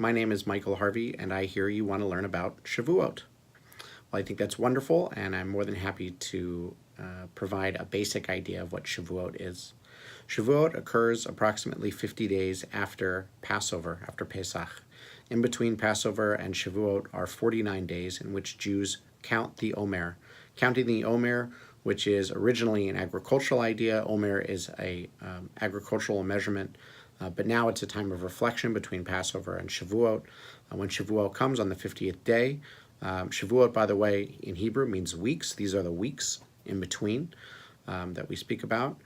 My name is Michael Harvey, and I hear you want to learn about Shavuot. Well, I think that's wonderful, and I'm more than happy to provide a basic idea of what Shavuot is. Shavuot occurs approximately 50 days after Passover, after Pesach. In between Passover and Shavuot are 49 days in which Jews count the Omer. Counting the Omer, which is originally an agricultural idea. Omer is a agricultural measurement, but now it's a time of reflection between Passover and Shavuot. When Shavuot comes on the 50th day, Shavuot, by the way, in Hebrew means weeks. These are the weeks in between that we speak about.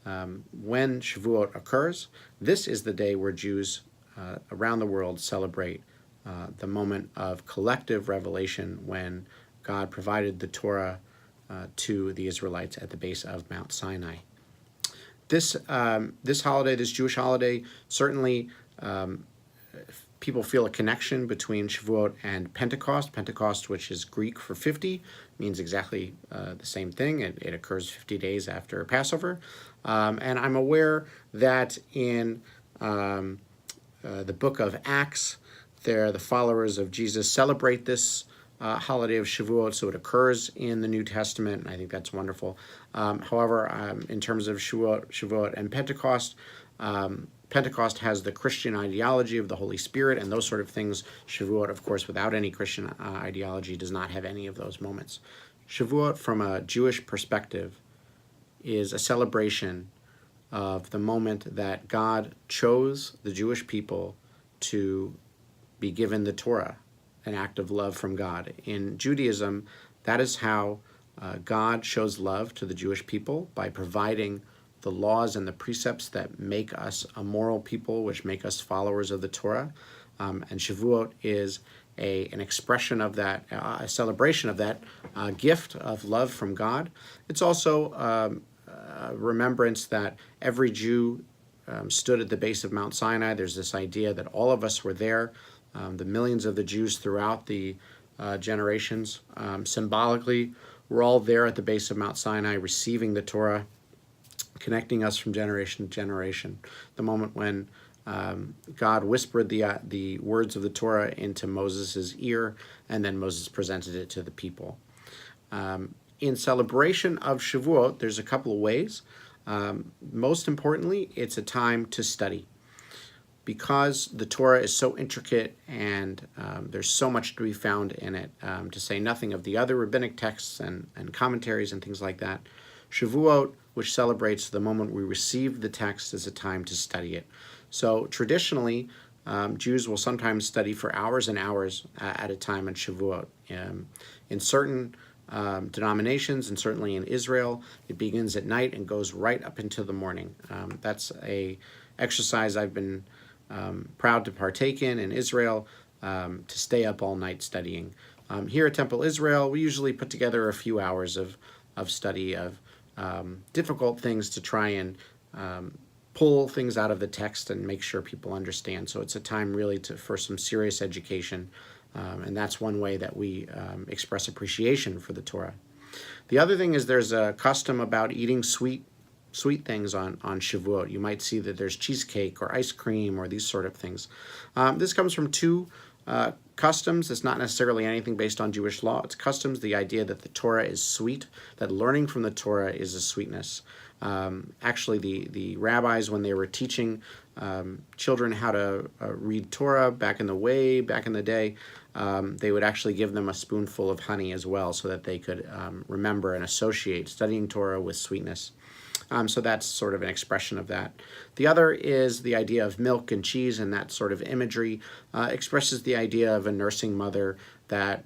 When Shavuot occurs, this is the day where Jews around the world celebrate the moment of collective revelation when God provided the Torah to the Israelites at the base of Mount Sinai. This holiday, this Jewish holiday, certainly people feel a connection between Shavuot and Pentecost. Pentecost, which is Greek for 50, means exactly the same thing. It occurs 50 days after Passover. And I'm aware that in the book of Acts, the followers of Jesus celebrate this holiday of Shavuot, so it occurs in the New Testament, and I think that's wonderful. However, in terms of Shavuot and Pentecost, Pentecost has the Christian ideology of the Holy Spirit and those sort of things. Shavuot, of course, without any Christian ideology, does not have any of those moments. Shavuot, from a Jewish perspective, is a celebration of the moment that God chose the Jewish people to be given the Torah, an act of love from God. In Judaism, that is how God shows love to the Jewish people, by providing the laws and the precepts that make us a moral people, which make us followers of the Torah. And Shavuot is an expression of that, a celebration of that gift of love from God. It's also a remembrance that every Jew stood at the base of Mount Sinai. There's this idea that all of us were there. The millions of the Jews throughout the generations, symbolically, we're all there at the base of Mount Sinai receiving the Torah, connecting us from generation to generation. The moment when God whispered the words of the Torah into Moses' ear, and then Moses presented it to the people. In celebration of Shavuot, there's a couple of ways. Most importantly, it's a time to study. Because the Torah is so intricate and there's so much to be found in it, to say nothing of the other rabbinic texts and commentaries and things like that, Shavuot, which celebrates the moment we receive the text, is a time to study it. So traditionally, Jews will sometimes study for hours and hours at a time on Shavuot. In certain denominations, and certainly in Israel, it begins at night and goes right up into the morning. That's a exercise I've been proud to partake in Israel, to stay up all night studying. Here at Temple Israel, we usually put together a few hours of study of difficult things to try and pull things out of the text and make sure people understand. So it's a time really for some serious education, and that's one way that we express appreciation for the Torah. The other thing is there's a custom about eating sweet things on Shavuot. You might see that there's cheesecake or ice cream or these sort of things. This comes from two customs. It's not necessarily anything based on Jewish law. It's customs, the idea that the Torah is sweet, that learning from the Torah is a sweetness. Actually, the rabbis, when they were teaching children how to read Torah back in the day, they would actually give them a spoonful of honey as well, so that they could remember and associate studying Torah with sweetness. So that's sort of an expression of that. The other is the idea of milk and cheese, and that sort of imagery expresses the idea of a nursing mother, that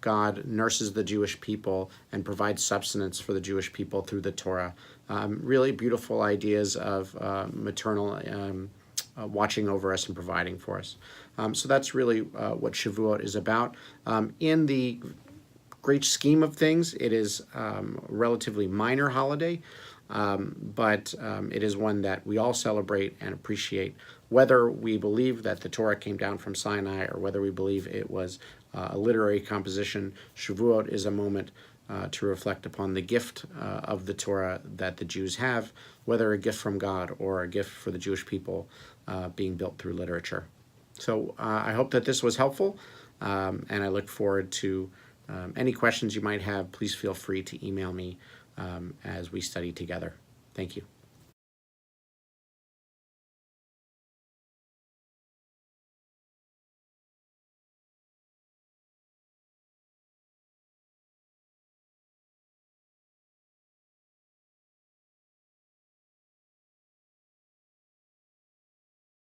God nurses the Jewish people and provides substance for the Jewish people through the Torah. Really beautiful ideas of maternal watching over us and providing for us. So that's really what Shavuot is about. In the great scheme of things, it is a relatively minor holiday. But it is one that we all celebrate and appreciate, whether we believe that the Torah came down from Sinai or whether we believe it was a literary composition. Shavuot is a moment to reflect upon the gift of the Torah that the Jews have, whether a gift from God or a gift for the Jewish people being built through literature. So I hope that this was helpful, and I look forward to any questions you might have. Please feel free to email me as we study together. Thank you.